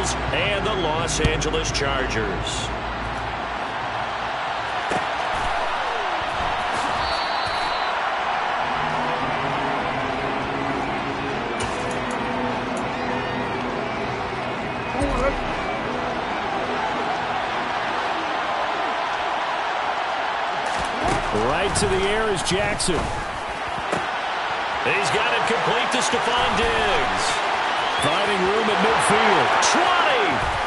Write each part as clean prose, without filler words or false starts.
Bills and the Los Angeles Chargers. Right to the air is Jackson. He's got it complete to Stephon Diggs. Finding room at midfield. 20,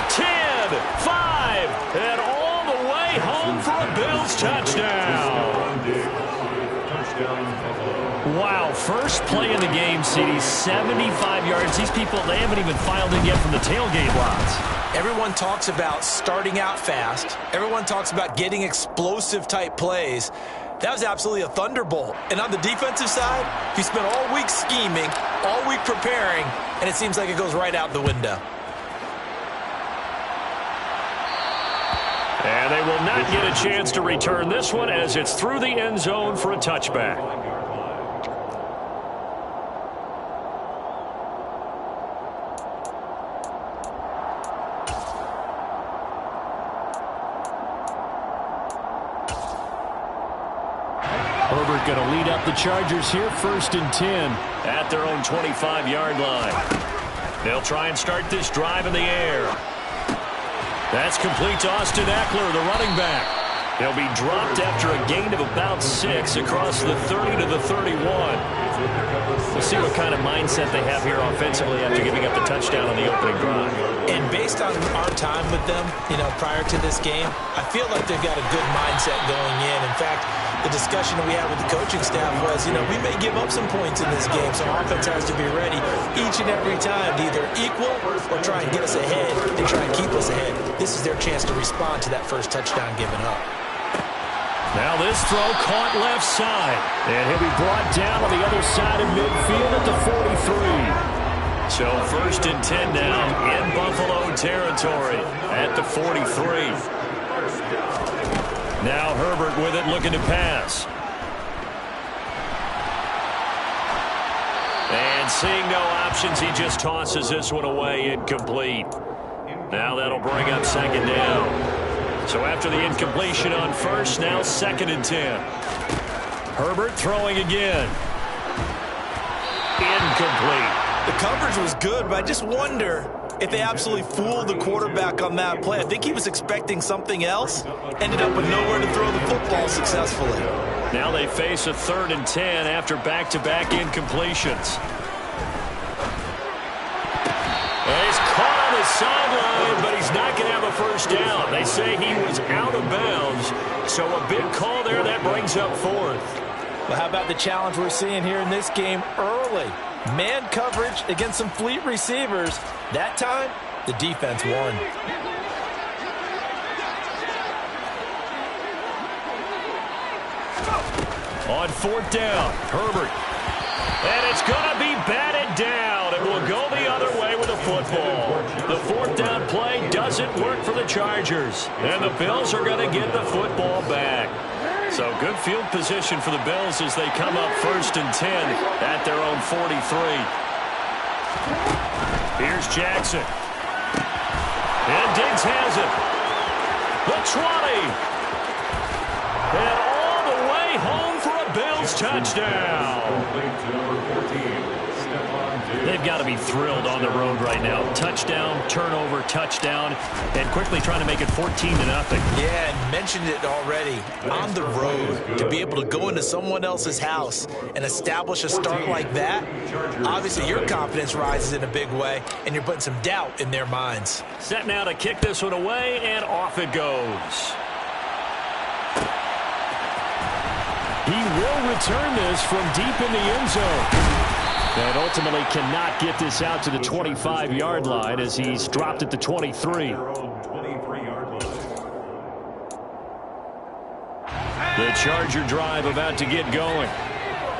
10, 5, and all the way home for a Bills touchdown. Wow, first play in the game, CD, 75 yards. These people, they haven't even filed in yet from the tailgate lots. Everyone talks about starting out fast. Everyone talks about getting explosive-type plays. That was absolutely a thunderbolt. And on the defensive side, he spent all week scheming, all week preparing, and it seems like it goes right out the window. And they will not get a chance to return this one as it's through the end zone for a touchback. Herbert going to lead up the Chargers here, 1st and 10. At their own 25-yard line. They'll try and start this drive in the air. That's complete to Austin Eckler, the running back. He'll be dropped after a gain of about 6 across the 30 to the 31. We'll see what kind of mindset they have here offensively after giving up the touchdown on the opening drive. And based on our time with them, prior to this game, I feel like they've got a good mindset going in. In fact, the discussion that we had with the coaching staff was, we may give up some points in this game, so offense has to be ready each and every time to either equal or try and get us ahead and try and keep us ahead. This is their chance to respond to that first touchdown given up. Now this throw caught left side. And he'll be brought down on the other side of midfield at the 43. So 1st and 10 now in Buffalo territory at the 43. Now Herbert with it, looking to pass. And seeing no options, he just tosses this one away, incomplete. Now that'll bring up 2nd down. So after the incompletion on 1st, now 2nd and 10. Herbert throwing again. Incomplete. The coverage was good, but I just wonder if they absolutely fooled the quarterback on that play. I think he was expecting something else. Ended up with nowhere to throw the football successfully. Now they face a 3rd and 10 after back-to-back incompletions. And he's caught on the sideline, but he's not going to have a 1st down. They say he was out of bounds, so a big call there. That brings up 4th. Well, how about the challenge we're seeing here in this game early? Man coverage against some fleet receivers. That time, the defense won. On 4th down, Herbert. And it's going to be batted down. It will go the other way with the football. The 4th down play doesn't work for the Chargers. And the Bills are going to get the football back. So good field position for the Bills as they come up 1st and 10 at their own 43. Here's Jackson. And Diggs has it. The 20. And all the way home for a Bills touchdown. They've got to be thrilled on the road right now. Touchdown, turnover, touchdown, and quickly trying to make it 14-0. Yeah, and mentioned it already. On the road, to be able to go into someone else's house and establish a start like that, obviously your confidence rises in a big way, and you're putting some doubt in their minds. Set now to kick this one away, and off it goes. He will return this from deep in the end zone. And ultimately cannot get this out to the 25-yard line as he's dropped at the 23. The Charger drive about to get going.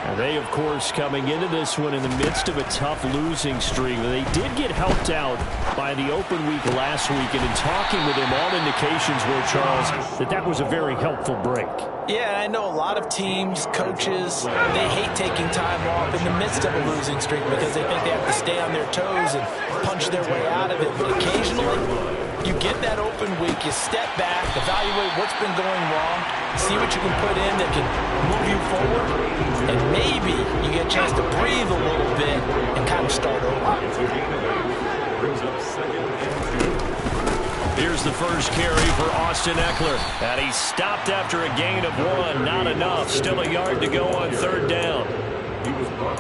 And they, of course, coming into this one in the midst of a tough losing streak. They did get helped out by the open week last week, and in talking with him, all indications were, Charles, that was a very helpful break. Yeah, I know a lot of teams, coaches, they hate taking time off in the midst of a losing streak because they think they have to stay on their toes and punch their way out of it. But occasionally, you get that open week, you step back, evaluate what's been going wrong, see what you can put in that can move you forward, and maybe you get a chance to breathe a little bit and kind of start over. Here's the first carry for Austin Eckler. And he stopped after a gain of 1. Not enough. Still a yard to go on third down.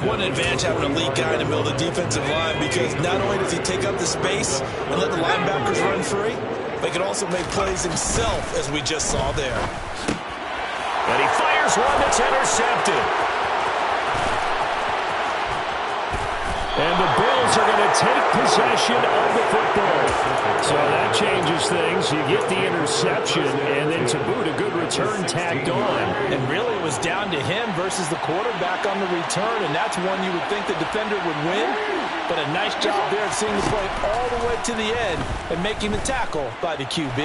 What an advantage having a lead guy in the middle of the defensive line, because not only does he take up the space and let the linebackers run free, but he can also make plays himself, as we just saw there. And he fires one that's intercepted. And the Bills are going to take possession of the football. So that changes things. You get the interception, and then to boot, a good return tacked on. And really, it was down to him versus the quarterback on the return, and that's one you would think the defender would win. But a nice job there of seeing the play all the way to the end and making the tackle by the QB.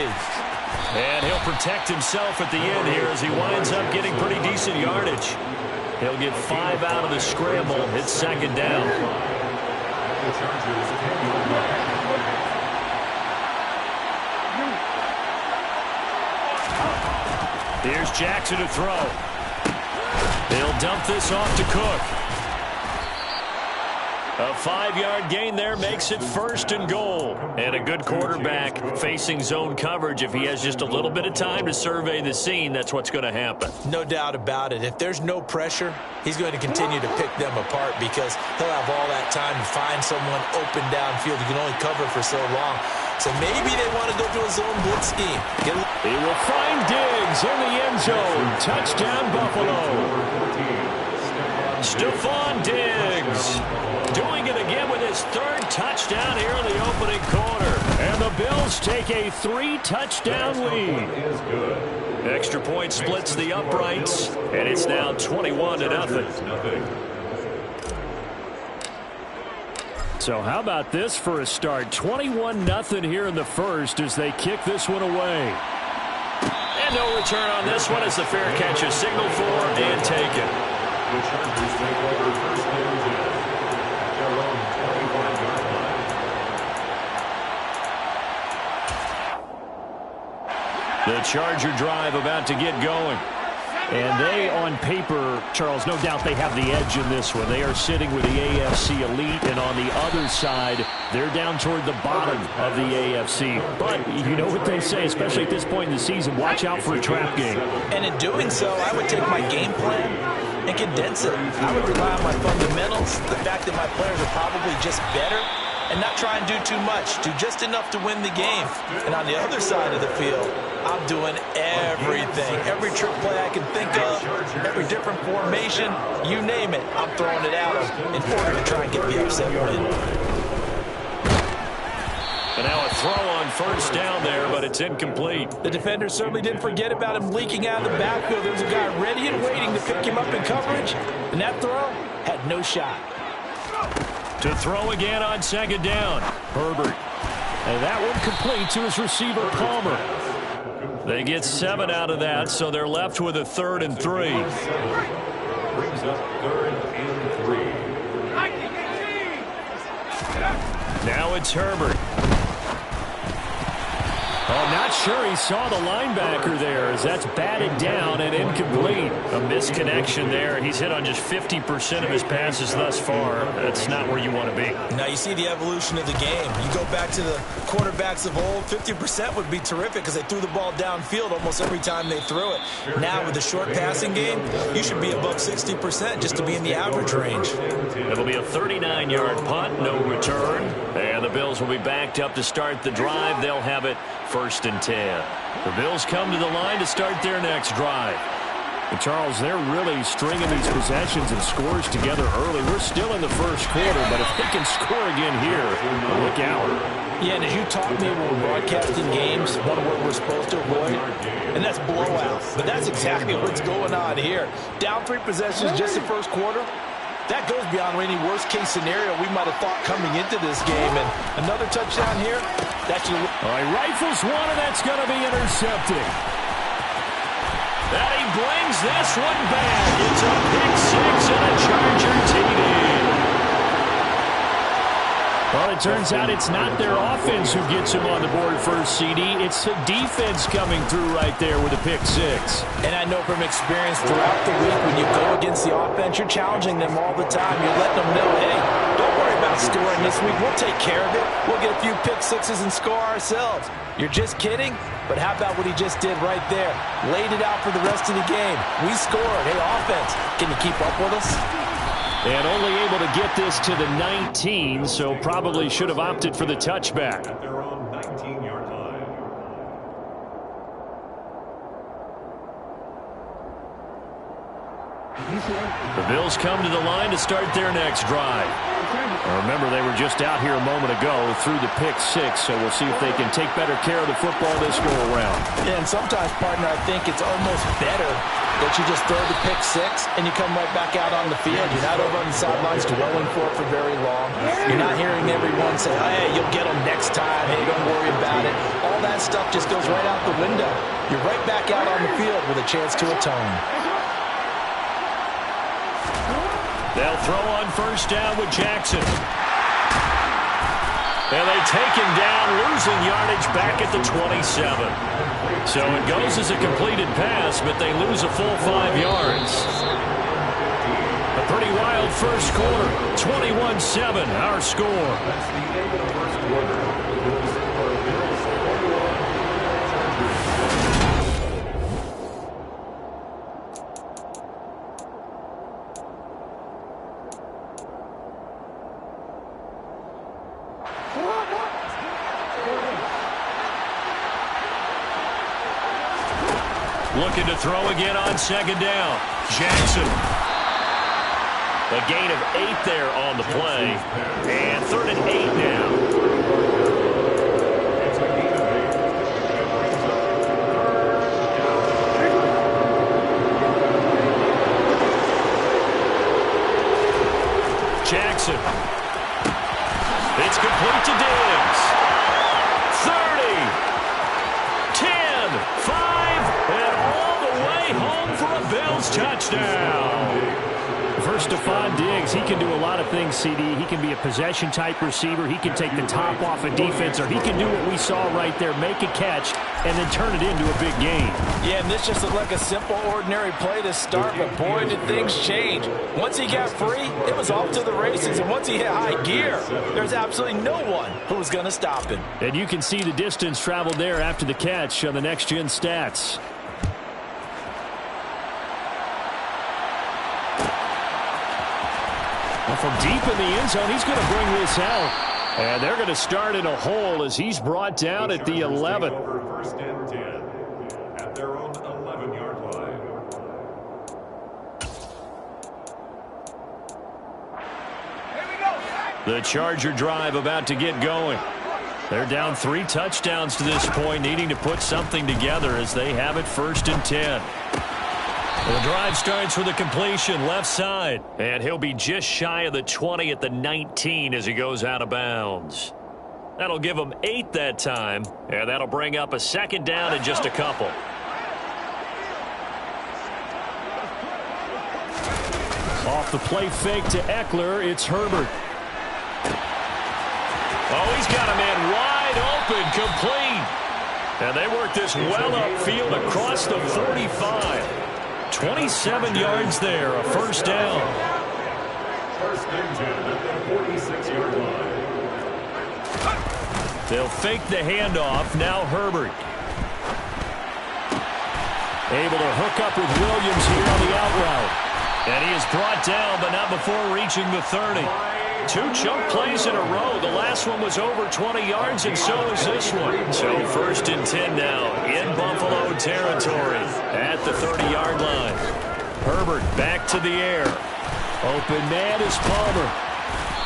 And he'll protect himself at the end here as he winds up getting pretty decent yardage. He'll get 5 out of the scramble. It's second down. Here's Jackson to throw. He'll dump this off to Cook. A 5-yard gain there makes it first and goal. And a good quarterback facing zone coverage. If he has just a little bit of time to survey the scene, that's what's going to happen. No doubt about it. If there's no pressure, he's going to continue to pick them apart because he'll have all that time to find someone open downfield. He can only cover for so long. So maybe they want to go to a zone blitz scheme. He will find Diggs in the end zone. Touchdown, Buffalo. Stephon Diggs doing it again with his 3rd touchdown here in the opening quarter. And the Bills take a 3-touchdown lead. Extra point splits the uprights, and it's now 21-0. So how about this for a start? 21-0 here in the first as they kick this one away. And no return on this one as the fair catch is signaled for and taken. The Charger drive about to get going. And they, on paper, Charles, no doubt they have the edge in this one. They are sitting with the AFC elite, and on the other side, they're down toward the bottom of the AFC. But you know what they say, especially at this point in the season, watch out for a trap game. And in doing so, I would take my game plan and condense it. I would rely on my fundamentals, the fact that my players are probably just better, and not try and do too much, do just enough to win the game. And on the other side of the field, I'm doing everything. Every trick play I can think of, every different formation, you name it, I'm throwing it at them in order to try and get the upset win. And now a throw on first down there, but it's incomplete. The defender certainly didn't forget about him leaking out of the backfield. There's a guy ready and waiting to pick him up in coverage, and that throw had no shot. To throw again on second down. Herbert. And that one complete to his receiver, Palmer. They get 7 out of that, so they're left with a 3rd and 3. Now it's Herbert. Oh, not sure he saw the linebacker there as that's batted down and incomplete. A misconnection there. He's hit on just 50% of his passes thus far. That's not where you want to be. Now you see the evolution of the game. You go back to the quarterbacks of old, 50% would be terrific because they threw the ball downfield almost every time they threw it. Now with the short passing game, you should be above 60% just to be in the average range. It'll be a 39-yard punt, no return. And the Bills will be backed up to start the drive. They'll have it 1st and 10. The Bills come to the line to start their next drive. And Charles, they're really stringing these possessions and scores together early. We're still in the first quarter, but if they can score again here, look out. Yeah, and as you taught me when we're broadcasting games, one word we're supposed to avoid, and that's blowout. But that's exactly what's going on here. Down 3 possessions just the first quarter. That goes beyond any worst-case scenario we might have thought coming into this game. And another touchdown here. That should... All right, rifles one, and that's going to be intercepted. And he brings this one back. It's a pick 6 and a Charger TD. Well, it turns out it's not their offense who gets him on the board first, CD. It's the defense coming through right there with a pick 6. And I know from experience throughout the week, when you go against the offense, you're challenging them all the time. You're letting them know, hey, don't worry about scoring this week. We'll take care of it. We'll get a few pick 6s and score ourselves. You're just kidding? But how about what he just did right there? Laid it out for the rest of the game. We scored. Hey, offense, can you keep up with us? And only able to get this to the 19, so probably should have opted for the touchback. At their own 19-yard line. The Bills come to the line to start their next drive. Remember, they were just out here a moment ago through the pick 6, so we'll see if they can take better care of the football this go-around. Yeah, and sometimes, partner, I think it's almost better that you just throw the pick 6 and you come right back out on the field. You're not over on the sidelines dwelling for it for very long. You're not hearing everyone say, hey, you'll get them next time. Hey, don't worry about it. All that stuff just goes right out the window. You're right back out on the field with a chance to atone. They'll throw on first down with Jackson. And they take him down, losing yardage back at the 27. So it goes as a completed pass, but they lose a full 5 yards. A pretty wild first quarter. 21-7, our score. That's the end of the first quarter. Looking to throw again on second down. Jackson. A gain of 8 there on the play. And 3rd and 8 now. Jackson. It's complete to Diggs. 30. 10. 5. And all the way home for a Bills touchdown. First, Stephon Diggs, he can do a lot of things, CD. He can be a possession-type receiver. He can take the top off a defense, or he can do what we saw right there, make a catch, and then turn it into a big game. Yeah, and this just looked like a simple, ordinary play to start, but boy, did things change. Once he got free, it was off to the races, and once he hit high gear, there's absolutely no one who was going to stop him. And you can see the distance traveled there after the catch on the next-gen stats. Well, from deep in the end zone, he's going to bring this out. And they're going to start in a hole as he's brought down at the 11. First and 10 at their own 11-yard line. The Charger drive about to get going. They're down 3 touchdowns to this point, needing to put something together as they have it 1st and 10. The drive starts with a completion left side, and he'll be just shy of the 20 at the 19 as he goes out of bounds. That'll give him 8 that time, and that'll bring up a 2nd down in just a couple. Off the play fake to Eckler, it's Herbert. Oh, he's got a man wide open, complete. And they work this well upfield across the 45. 27 yards there, a 1st down. First and 10 at the 46-yard line. They'll fake the handoff. Now Herbert. Able to hook up with Williams here on the out route. And he is brought down, but not before reaching the 30. 2 chunk plays in a row. The last one was over 20 yards, and so is this one. So 1st and 10 now in Buffalo territory at the 30-yard line. Herbert back to the air. Open man is Palmer.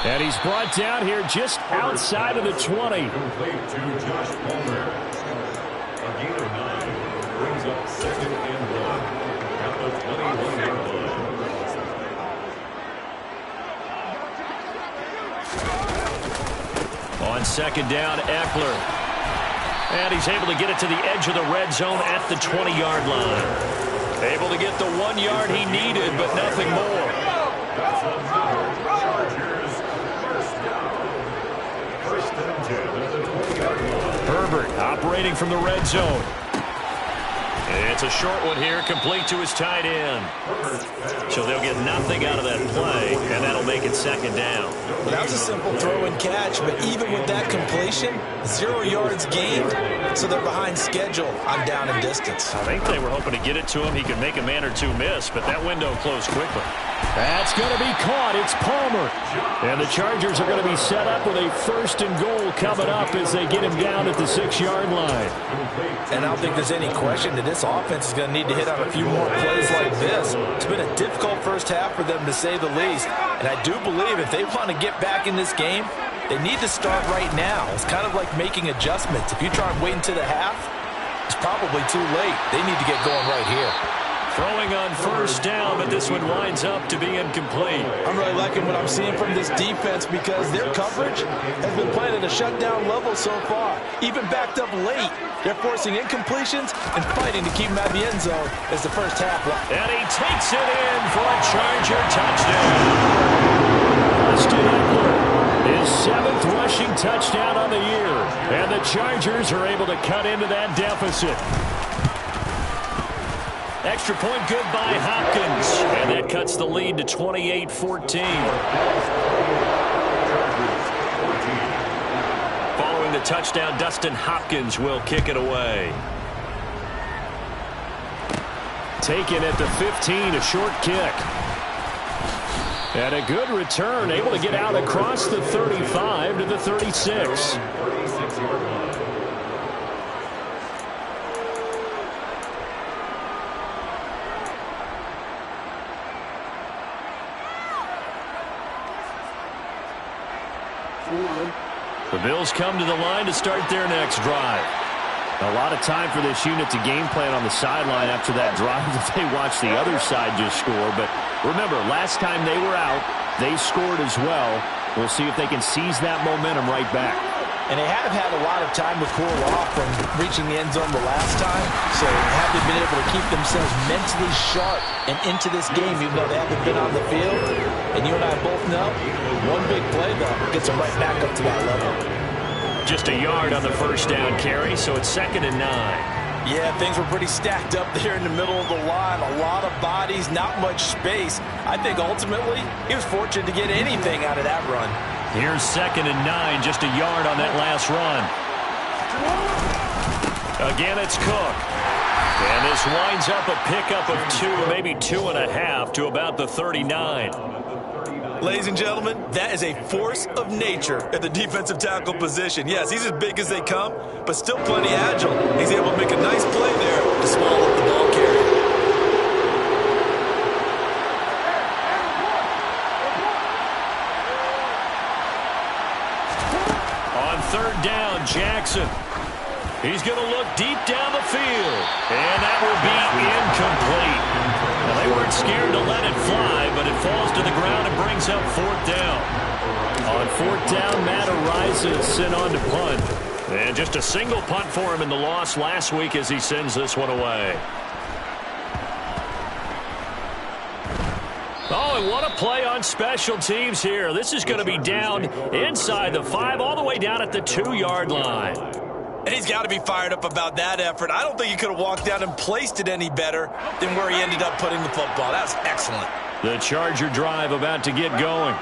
And he's brought down here just outside of the 20. Complete to Josh Palmer. A gain of 9 brings up 2nd and 1 at the 21-yard line. On 2nd down, Eckler. And he's able to get it to the edge of the red zone at the 20-yard line. Able to get the 1 yard he needed, but nothing more. That's another Chargers first down. 1st and 10 at the 20-yard line. Herbert operating from the red zone. It's a short one here, complete to his tight end. So they'll get nothing out of that play, and that'll make it 2nd down. Well, that was a simple throw and catch, but even with that completion, 0 yards gained, so they're behind schedule on down and distance. I think they were hoping to get it to him. He could make a man or two miss, but that window closed quickly. That's going to be caught. It's Palmer. And the Chargers are going to be set up with a 1st and goal coming up as they get him down at the 6-yard line. And I don't think there's any question that this offense is going to need to hit on a few more plays like this. It's been a difficult first half for them, to say the least. And I do believe if they want to get back in this game, they need to start right now. It's kind of like making adjustments. If you try and wait until the half, it's probably too late. They need to get going right here. Throwing on 1st down, but this one winds up to be incomplete. I'm really liking what I'm seeing from this defense because their coverage has been playing at a shutdown level so far. Even backed up late, they're forcing incompletions and fighting to keep them out of the end zone as the first half. And he takes it in for a Charger touchdown. Austin Eckler, his 7th rushing touchdown on the year. And the Chargers are able to cut into that deficit. Extra point good by Hopkins. And that cuts the lead to 28-14. Following the touchdown, Dustin Hopkins will kick it away. Taken at the 15, a short kick. And a good return, able to get out across the 35 to the 36. The Bills come to the line to start their next drive. A lot of time for this unit to game plan on the sideline after that drive that they watched the other side just score. But remember, last time they were out, they scored as well. We'll see if they can seize that momentum right back. And they have had a lot of time to cool off from reaching the end zone the last time. So have they been able to keep themselves mentally sharp and into this game even though they haven't been on the field? And you and I both know, one big play, though, gets them right back up to that level. Just a yard on the 1st down carry, so it's 2nd and 9. Yeah, things were pretty stacked up there in the middle of the line. A lot of bodies, not much space. I think ultimately he was fortunate to get anything out of that run. Here's 2nd and 9, just a yard on that last run. Again, it's Cook. And this winds up a pickup of 2, maybe 2.5 to about the 39. Ladies and gentlemen, that is a force of nature at the defensive tackle position. Yes, he's as big as they come, but still plenty agile. He's able to make a nice play there to swallow up the ball carrier. On 3rd down, Jackson. He's going to look deep down the field. And that will be incomplete. Now, they weren't scared to let it fly, but it falls to the ground and brings up 4th down. On 4th down, Matt Ariza sent on to punt. And just a single punt for him in the loss last week as he sends this one away. Oh, and what a play on special teams here. This is going to be down inside the 5, all the way down at the 2-yard line. And he's got to be fired up about that effort. I don't think he could have walked down and placed it any better than where he ended up putting the football. That's excellent. The Charger drive about to get going.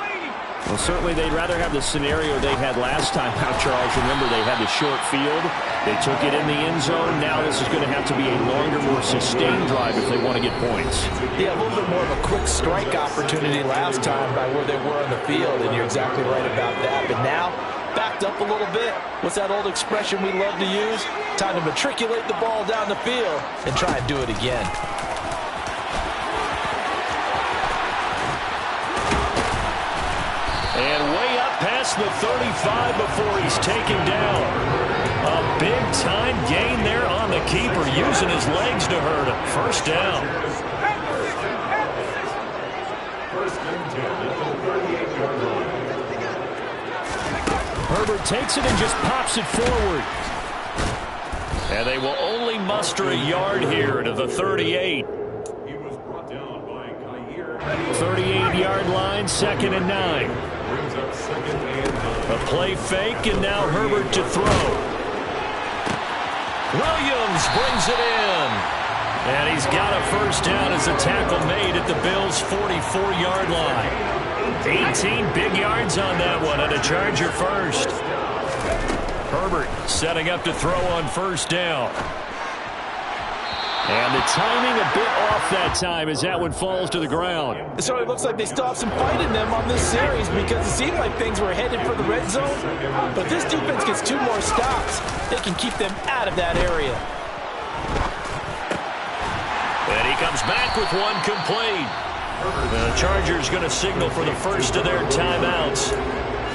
Well, certainly they'd rather have the scenario they had last time out, Charles. Remember, they had the short field. They took it in the end zone. Now this is going to have to be a longer, more sustained drive if they want to get points. Yeah, a little bit more of a quick strike opportunity last time by where they were on the field, and you're exactly right about that. But now, backed up a little bit. What's that old expression we love to use? Time to matriculate the ball down the field and try and do it again. And way up past the 35 before he's taken down. A big-time gain there on the keeper, using his legs to hurt him. First down. First and 10 at the 38-yard line. Herbert takes it and just pops it forward. And they will only muster a yard here to the 38. He was brought down by Kyer. 38-yard line, 2nd and 9. Brings up 2nd and 9. A play fake, and now Herbert to throw. Williams brings it in. And he's got a first down as a tackle made at the Bills' 44-yard line. 18 big yards on that one, and a Charger first. Herbert setting up to throw on first down. And the timing a bit off that time as that one falls to the ground. It certainly looks like they still have some fight in them on this series because it seemed like things were headed for the red zone. But if this defense gets 2 more stops, they can keep them out of that area. And he comes back with one complete. The Chargers going to signal for the first of their timeouts,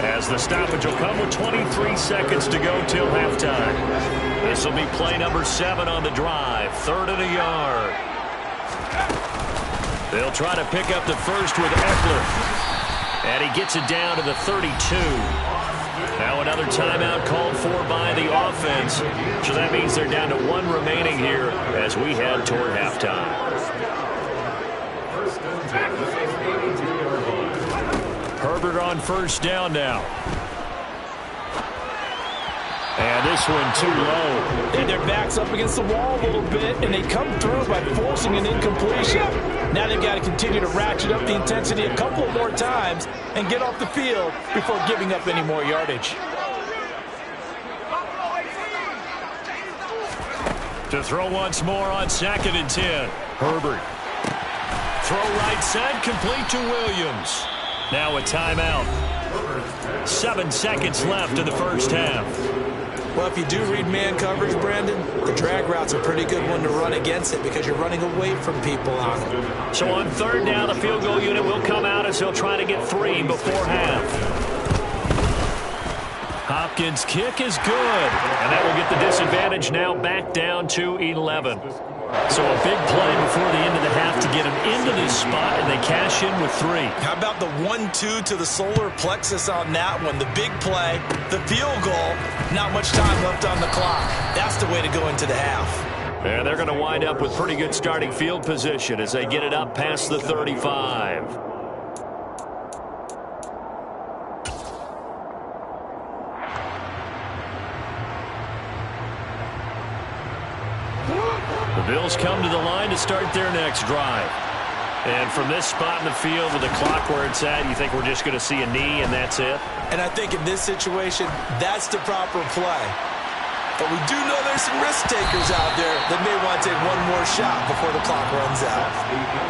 as the stoppage will come with 23 seconds to go till halftime. This will be play number 7 on the drive. 3rd and a yard. They'll try to pick up the first with Eckler. And he gets it down to the 32. Now another timeout called for by the offense. So that means they're down to 1 remaining here as we head toward halftime. First and 10 at the 82-yard line. Herbert on first down now. And this one too low. And their back's up against the wall a little bit, and they come through by forcing an incompletion. Now they've got to continue to ratchet up the intensity a couple more times and get off the field before giving up any more yardage. To throw once more on 2nd and 10. Herbert. Throw right side, complete to Williams. Now a timeout. 7 seconds left in the first half. Well, if you do read man coverage, Brandon, the drag route's a pretty good one to run against it because you're running away from people on it. So on 3rd down, the field goal unit will come out as he'll try to get 3 before half. Hopkins' kick is good. And that will get the disadvantage now back down to 11. So a big play before the end of the half to get him into this spot, and they cash in with 3. How about the 1-2 to the solar plexus on that one? The big play, the field goal, not much time left on the clock. That's the way to go into the half. And they're going to wind up with pretty good starting field position as they get it up past the 35. The Bills come to the line to start their next drive. And from this spot in the field with the clock where it's at, you think we're just going to see a knee and that's it? And I think in this situation, that's the proper play. But we do know there's some risk takers out there that may want to take one more shot before the clock runs out.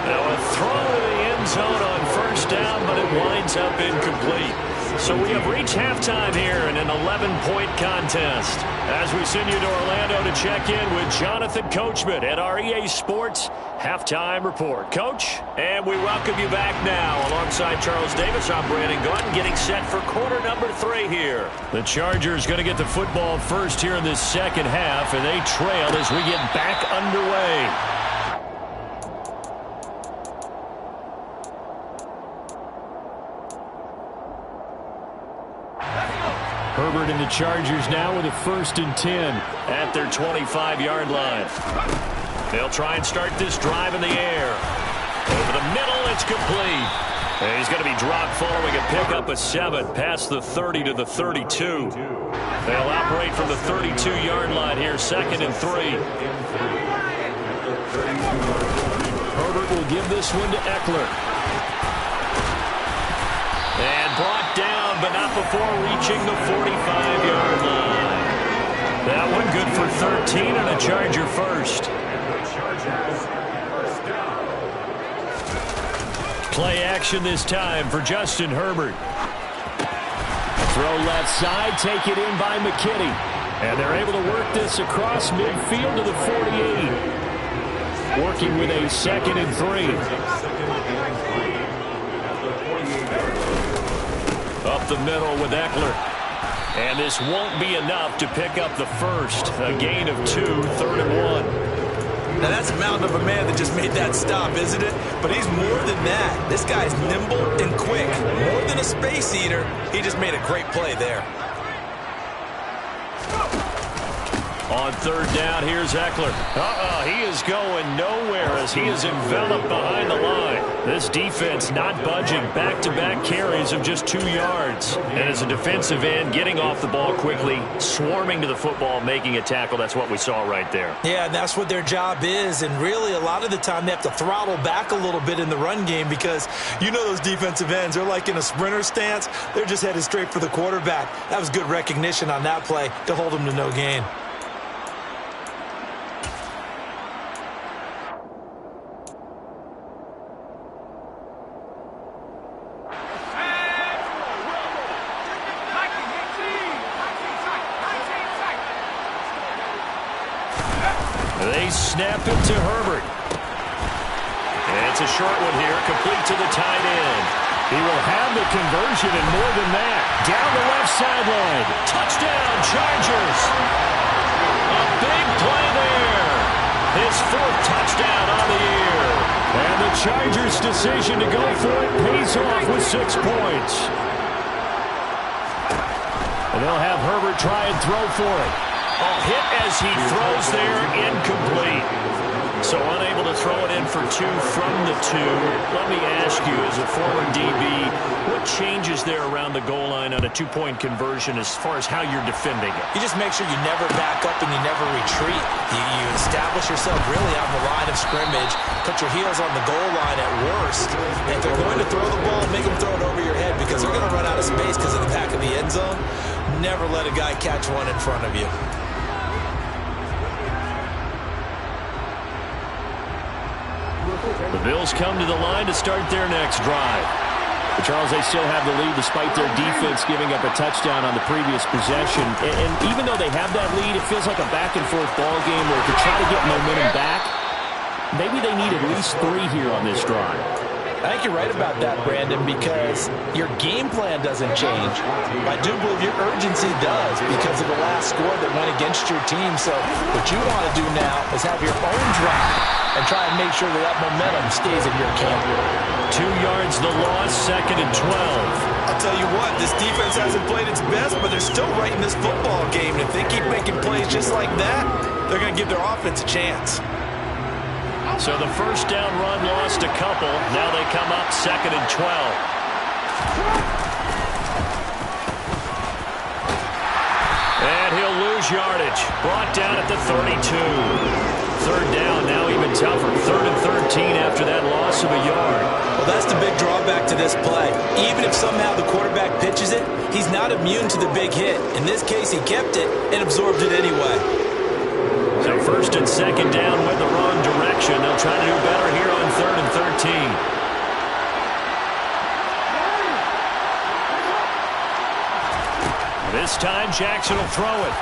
Now a throw in the end zone on first down, but it winds up incomplete. So we have reached halftime here in an 11-point contest. As we send you to Orlando to check in with Jonathan Coachman at our EA Sports Halftime Report. Coach, and we welcome you back now. Alongside Charles Davis, I'm Brandon Gunn, getting set for quarter number 3 here. The Chargers going to get the football first here in this second half, and they trail as we get back underway. Herbert and the Chargers now with a 1st and 10 at their 25-yard line. They'll try and start this drive in the air. Over the middle, it's complete. And he's going to be dropped following a pickup of 7 past the 30 to the 32. They'll operate from the 32-yard line here, 2nd and 3. Herbert will give this one to Eckler. And brought before reaching the 45-yard line. That one good for 13 and a Charger first. Play action this time for Justin Herbert. Throw left side, take it in by McKinney. And they're able to work this across midfield to the 48. Working with a 2nd and 3. Up the middle with Eckler. And this won't be enough to pick up the first. A gain of 2, 3rd and 1. Now, that's a mountain of a man that just made that stop, isn't it? But he's more than that. This guy's nimble and quick. More than a space eater. He just made a great play there. On 3rd down, here's Eckler. He is going nowhere as he is enveloped behind the line. This defense not budging. Back-to-back carries of just 2 yards. And as a defensive end, getting off the ball quickly, swarming to the football, making a tackle. That's what we saw right there. Yeah, and that's what their job is. And really, a lot of the time, they have to throttle back a little bit in the run game because you know those defensive ends, they're like in a sprinter stance. They're just headed straight for the quarterback. That was good recognition on that play to hold them to no gain. They snap it to Herbert. And it's a short one here, complete to the tight end. He will have the conversion and more than that. Down the left sideline. Touchdown, Chargers. A big play there. His 4th touchdown on the year. And the Chargers' decision to go for it pays off with 6 points. And they'll have Herbert try and throw for it. Hit as he throws there, incomplete. So unable to throw it in for 2 from the 2. Let me ask you, as a former DB, what changes there around the goal line on a 2-point conversion as far as how you're defending it? You just make sure you never back up and you never retreat. You establish yourself really on the line of scrimmage, put your heels on the goal line at worst. And if they're going to throw the ball, make them throw it over your head because they're going to run out of space because of the back of the end zone. Never let a guy catch one in front of you. The Bills come to the line to start their next drive. But Charles, they still have the lead despite their defense giving up a touchdown on the previous possession. And even though they have that lead, it feels like a back-and-forth ball game where to try to get momentum back, maybe they need at least 3 here on this drive. I think you're right about that, Brandon, because your game plan doesn't change. I do believe your urgency does because of the last score that went against your team. So what you want to do now is have your own drive and try and make sure that that momentum stays in your camp. 2 yards the loss, 2nd and 12. I'll tell you what, this defense hasn't played its best, but they're still right in this football game. And if they keep making plays just like that, they're going to give their offense a chance. So the first down run lost a couple. Now they come up 2nd and 12. And he'll lose yardage. Brought down at the 32. 3rd down, now even tougher. 3rd and 13 after that loss of a yard. Well, that's the big drawback to this play. Even if somehow the quarterback pitches it, he's not immune to the big hit. In this case, he kept it and absorbed it anyway. So 1st and 2nd down went the wrong direction. They'll try to do better here on 3rd and 13. This time Jackson will throw it.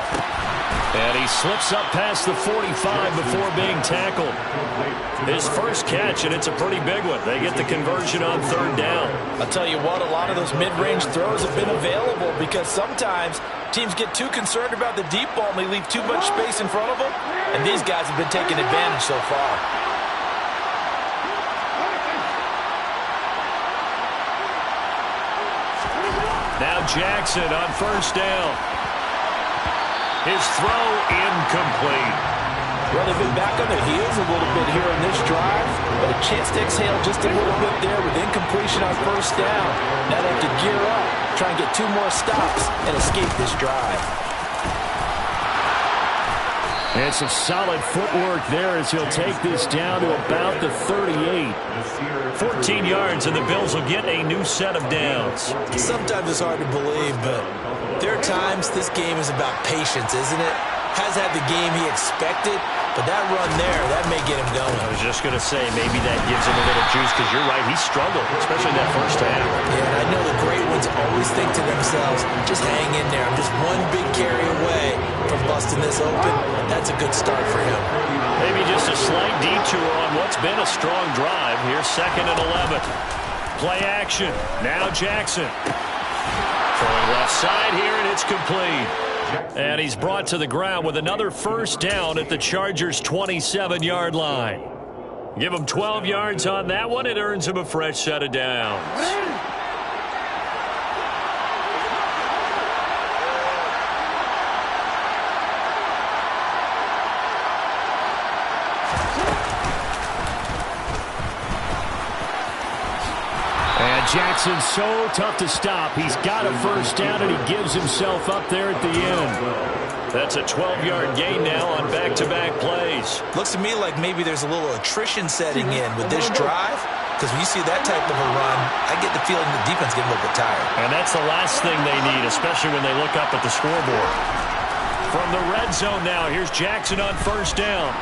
And he slips up past the 45 before being tackled. His first catch, and it's a pretty big one. They get the conversion on 3rd down. I'll tell you what, a lot of those mid-range throws have been available because sometimes teams get too concerned about the deep ball and they leave too much space in front of them. And these guys have been taking advantage so far. Now Jackson on 1st down. His throw incomplete. Well, they've been back on their heels a little bit here on this drive, but a chance to exhale just a little bit there with incompletion on 1st down. Now they have to gear up, try and get 2 more stops and escape this drive. And some solid footwork there as he'll take this down to about the 38. 14 yards, and the Bills will get a new set of downs. Sometimes it's hard to believe, but there are times this game is about patience, isn't it? Has had the game he expected, but that run there, that may get him going. I was just going to say, maybe that gives him a little juice, because you're right, he struggled, especially that first half. Yeah, and I know the great ones always think to themselves, just hang in there. I'm just one big carry away from busting this open. That's a good start for him. Maybe just a slight detour on what's been a strong drive. Here's 2nd and 11. Play action. Now Jackson. Throwing left side here, and it's complete. And he's brought to the ground with another first down at the Chargers' 27-yard line. Give him 12 yards on that one. It earns him a fresh set of downs. Jackson's so tough to stop. He's got a first down, and he gives himself up there at the end. That's a 12-yard gain now on back-to-back plays. Looks to me like maybe there's a little attrition setting in with this drive, because when you see that type of a run, I get the feeling the defense getting a little bit tired. And that's the last thing they need, especially when they look up at the scoreboard. From the red zone now, here's Jackson on first down.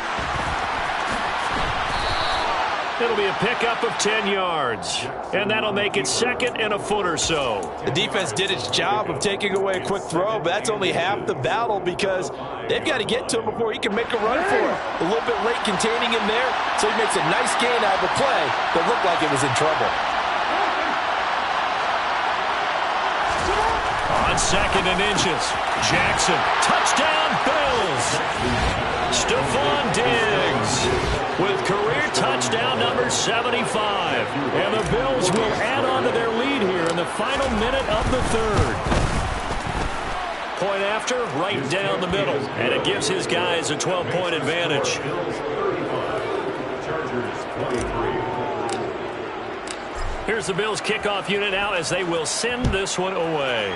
It'll be a pickup of 10 yards, and that'll make it 2nd and a foot or so. The defense did its job of taking away a quick throw, but that's only half the battle because they've got to get to him before he can make a run for it. A little bit late containing him there, so he makes a nice gain out of a play that looked like it was in trouble. On 2nd and inches, Jackson, touchdown Bills! Stephon Diggs with career touchdown number 75. And the Bills will add on to their lead here in the final minute of the third. Point after, right down the middle. And it gives his guys a 12-point advantage. Here's the Bills kickoff unit now as they will send this one away.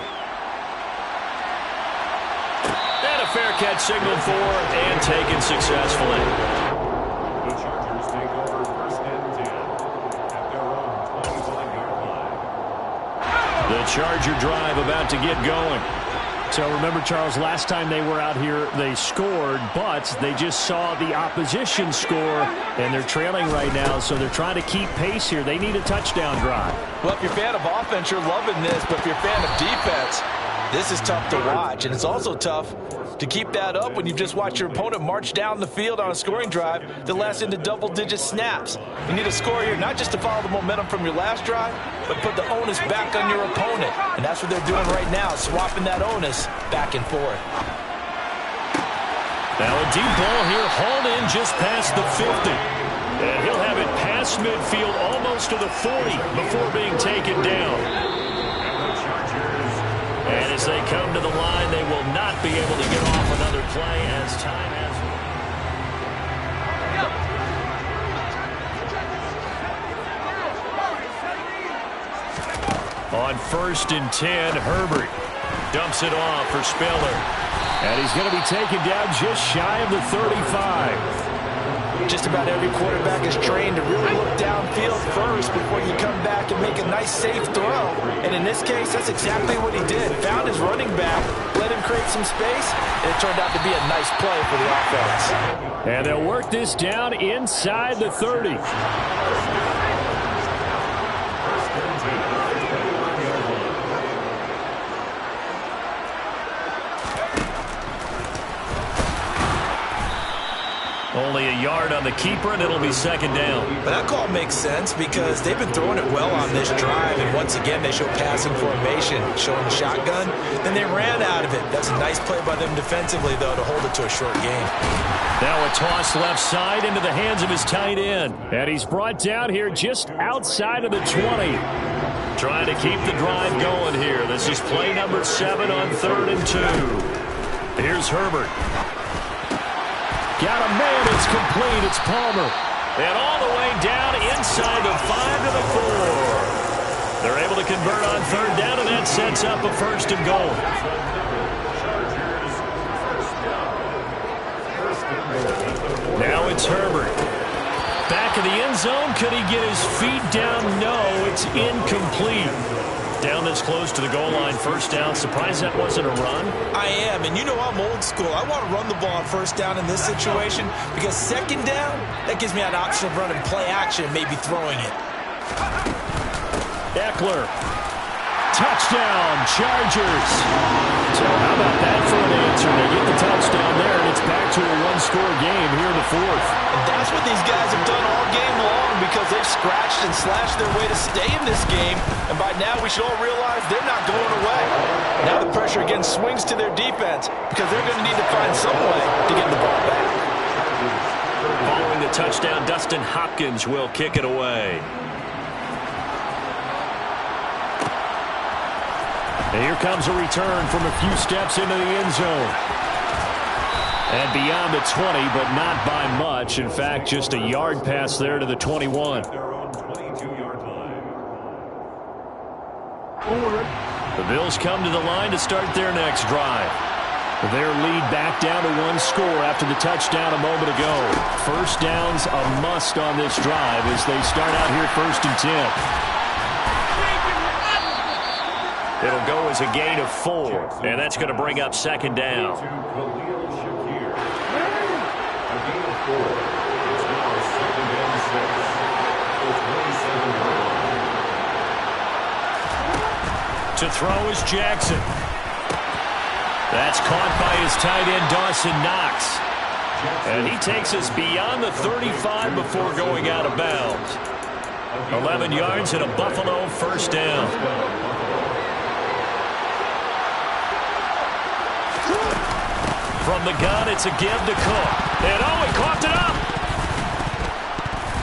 And a fair catch signaled for and taken successfully. The Chargers take over 1st and 10 at their own 25-yard line. The Charger drive about to get going. So remember, Charles, last time they were out here, they scored, but they just saw the opposition score, and they're trailing right now, so they're trying to keep pace here. They need a touchdown drive. Well, if you're a fan of offense, you're loving this, but if you're a fan of defense, this is tough to watch, and it's also tough to keep that up when you've just watched your opponent march down the field on a scoring drive that lasts into double-digit snaps. You need a score here, not just to follow the momentum from your last drive, but put the onus back on your opponent. And that's what they're doing right now, swapping that onus back and forth. Now a deep ball here, hauled in just past the 50. And he'll have it past midfield almost to the 40 before being taken down. And as they come to the line, they will not be able to get off another play as time has. On 1st and 10, Herbert dumps it off for Spiller. And he's going to be taken down just shy of the 35. Just about every quarterback is trained to really look downfield first before you come back and make a nice, safe throw. And in this case, that's exactly what he did. Found his running back, let him create some space, and it turned out to be a nice play for the offense. And they'll work this down inside the 30. Only a yard on the keeper, and it'll be 2nd down. But that call makes sense because they've been throwing it well on this drive, and once again they show passing formation, showing the shotgun. Then they ran out of it. That's a nice play by them defensively, though, to hold it to a short game. Now a toss left side into the hands of his tight end. And he's brought down here just outside of the 20. Trying to keep the drive going here. This is play number 7 on 3rd and 2. Here's Herbert. Got a man, it's complete, it's Palmer. And all the way down inside the 5 to the 4. They're able to convert on 3rd down, and that sets up a 1st and goal. Now it's Herbert. Back in the end zone. Could he get his feet down? No, it's incomplete. Down this close to the goal line, first down. Surprised that wasn't a run? I am, and you know I'm old school. I want to run the ball on first down in this situation because second down, that gives me an option of running play action, maybe throwing it. Eckler. Touchdown, Chargers. So how about that for an answer? They get the touchdown there, and it's back to a one-score game here in the fourth. And that's what these guys have done all game long because they've scratched and slashed their way to stay in this game. And by now, we should all realize they're not going away. Now the pressure again swings to their defense because they're going to need to find some way to get the ball back. Following the touchdown, Dustin Hopkins will kick it away. And here comes a return from a few steps into the end zone. And beyond the 20, but not by much. In fact, just a yard pass there to the 21. They're on 22-yard line. The Bills come to the line to start their next drive. Their lead back down to one score after the touchdown a moment ago. First down's a must on this drive as they start out here 1st and 10. It'll go as a gain of 4, and that's going to bring up second down. A gain of 4. It's now 2nd and 6. The 27-yard line. To throw is Jackson. That's caught by his tight end, Dawson Knox. And he takes us beyond the 35 before going out of bounds. 11 yards and a Buffalo first down. From the gun, it's a give to Cook. And oh, he coughed it up.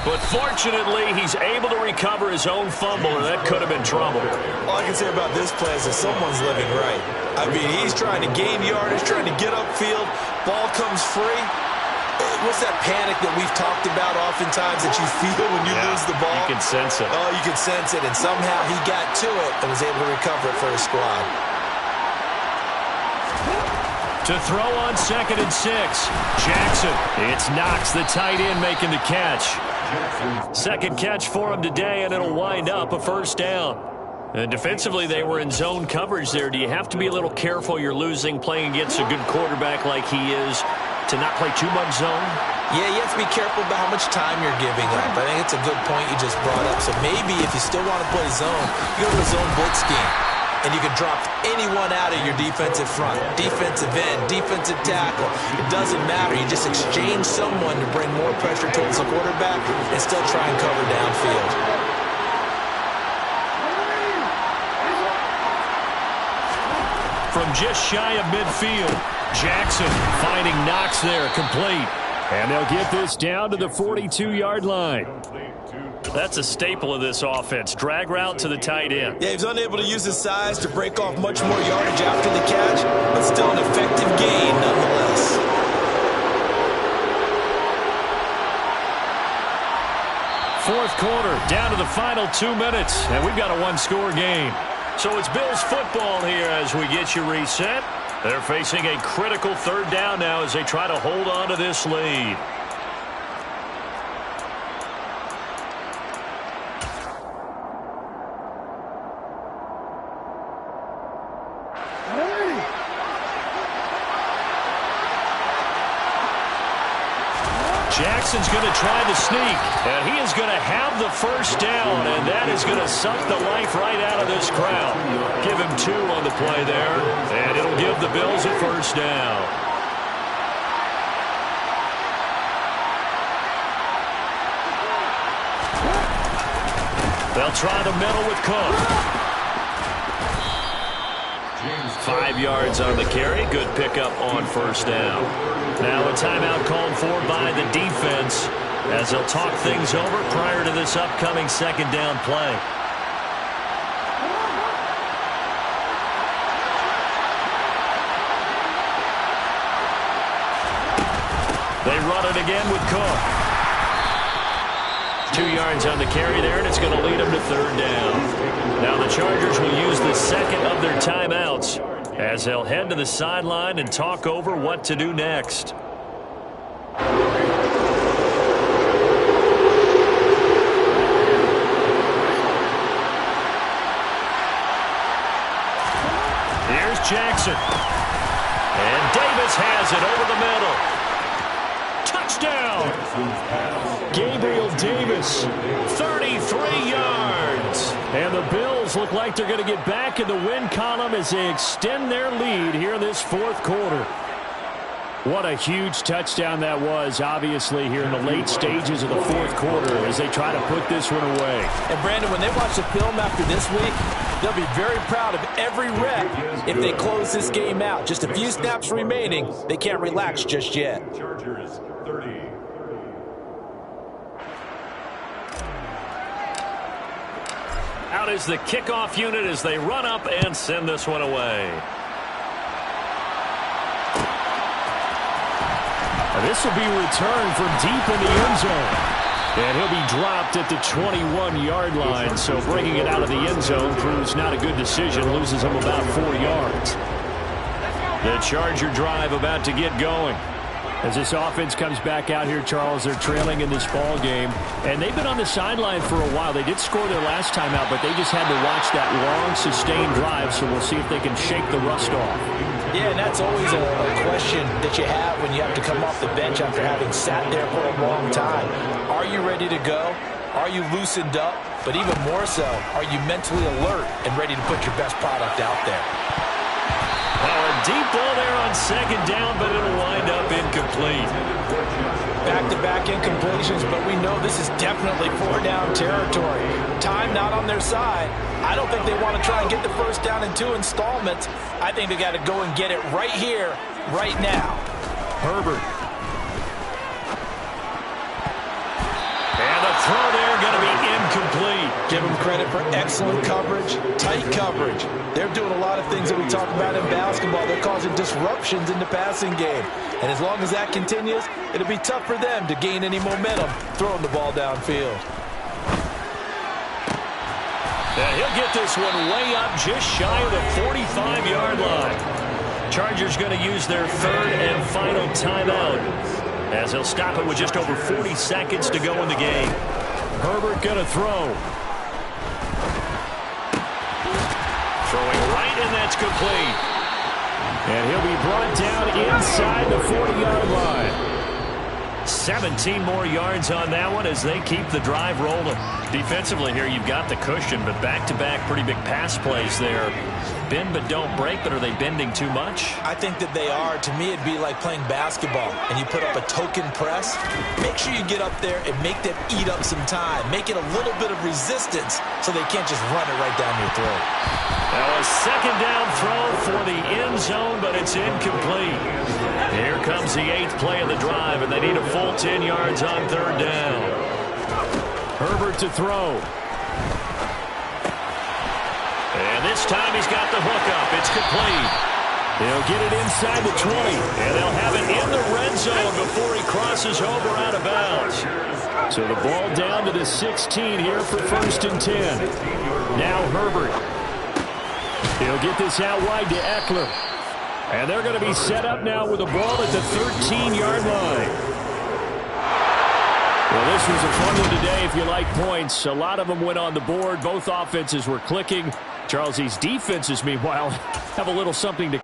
But fortunately, he's able to recover his own fumble, or that could have been trouble. All I can say about this play is that someone's living right. I mean, he's trying to gain yardage, trying to get upfield. Ball comes free. What's that panic that we've talked about oftentimes that you feel when you lose the ball? You can sense it. Oh, you can sense it, and somehow he got to it and was able to recover it for his squad. To throw on 2nd and 6. Jackson. It's Knox, the tight end, making the catch. Second catch for him today, and it'll wind up a first down. And defensively, they were in zone coverage there. Do you have to be a little careful you're losing playing against a good quarterback like he is to not play too much zone? Yeah, you have to be careful about how much time you're giving up. I think it's a good point you just brought up. So maybe if you still want to play zone, you go to a zone blitz scheme. And you can drop anyone out of your defensive front. Defensive end, defensive tackle. It doesn't matter. You just exchange someone to bring more pressure towards the quarterback and still try and cover downfield. From just shy of midfield, Jackson finding Knox there, complete. And they'll get this down to the 42-yard line. That's a staple of this offense. Drag route to the tight end. Yeah, he's unable to use his size to break off much more yardage after the catch, but still an effective gain nonetheless. Fourth quarter, down to the final 2 minutes, and we've got a one-score game. So it's Bills football here as we get you reset. They're facing a critical third down now as they try to hold on to this lead. Jackson's going to try the sneak, and he is going to have the first down, and that is going to suck the life right out of this crowd. Give him 2 on the play there, and it'll give the Bills a first down. They'll try the middle with Cook. 5 yards on the carry. Good pickup on first down. Now a timeout called for by the defense as they'll talk things over prior to this upcoming second down play. They run it again with Cook. 2 yards on the carry there, and it's going to lead them to third down. Now the Chargers will use the second of their timeouts as they'll head to the sideline and talk over what to do next. Jackson. And Davis has it over the middle. Touchdown. Gabriel Davis. 33 yards. And the Bills look like they're going to get back in the win column as they extend their lead here in this fourth quarter. What a huge touchdown that was, obviously, here in the late stages of the fourth quarter as they try to put this one away. And, Brandon, when they watch the film after this week, they'll be very proud of every rep if they close this game out. Just a few snaps remaining. They can't relax just yet. Chargers 30. Out is the kickoff unit as they run up and send this one away. This will be returned from deep in the end zone. And he'll be dropped at the 21-yard line. So bringing it out of the end zone proves not a good decision. Loses him about 4 yards. The Charger drive about to get going. As this offense comes back out here, Charles, they're trailing in this ball game. And they've been on the sideline for a while. They did score their last time out, but they just had to watch that long, sustained drive. So we'll see if they can shake the rust off. Yeah, and that's always a question that you have when you have to come off the bench after having sat there for a long time. Are you ready to go? Are you loosened up? But even more so, are you mentally alert and ready to put your best product out there? Now a deep ball there on second down, but it'll wind up incomplete. Back-to-back incompletions, but we know this is definitely 4-down territory. Time not on their side. I don't think they want to try and get the first down in 2 installments. I think they got to go and get it right here, right now. Herbert. And the throw there going to be incomplete. Give them credit for excellent coverage, tight coverage. They're doing a lot of things that we talk about in basketball. They're causing disruptions in the passing game. And as long as that continues, it'll be tough for them to gain any momentum throwing the ball downfield. And he'll get this one way up just shy of the 45-yard line. Chargers going to use their third and final timeout as they'll stop it with just over 40 seconds to go in the game. Herbert going to throw. Throwing right, and that's complete. And he'll be brought down inside the 40-yard line. 17 more yards on that one as they keep the drive rolling. Defensively here, you've got the cushion, but back-to-back pretty big pass plays there. Bend but don't break, but are they bending too much? I think that they are. To me, it'd be like playing basketball, and you put up a token press. Make sure you get up there and make them eat up some time. Make it a little bit of resistance so they can't just run it right down your throat. Now a second down throw for the end zone, but it's incomplete. Here comes the 8th play of the drive, and they need a full 10 yards on third down. Herbert to throw. And this time he's got the hook up. It's complete. They'll get it inside the 20. And they'll have it in the red zone before he crosses over out of bounds. So the ball down to the 16 here for 1st and 10. Now Herbert. He'll get this out wide to Eckler. And they're going to be set up now with the ball at the 13-yard line. Well, this was a fun one today if you like points. A lot of them went on the board. Both offenses were clicking. Charles, these defenses, meanwhile, have a little something to